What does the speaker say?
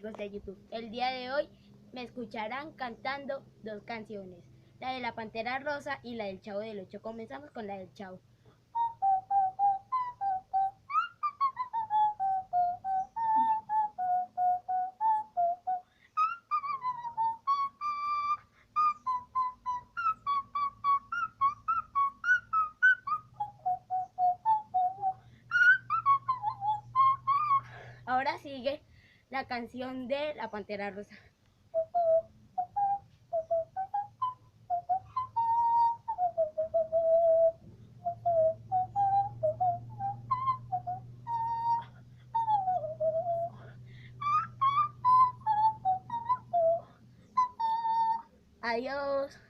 amigos de YouTube. El día de hoy me escucharán cantando dos canciones, la de la Pantera Rosa y la del Chavo del Ocho. Comenzamos con la del Chavo. Ahora sigue la canción de la Pantera Rosa. Adiós.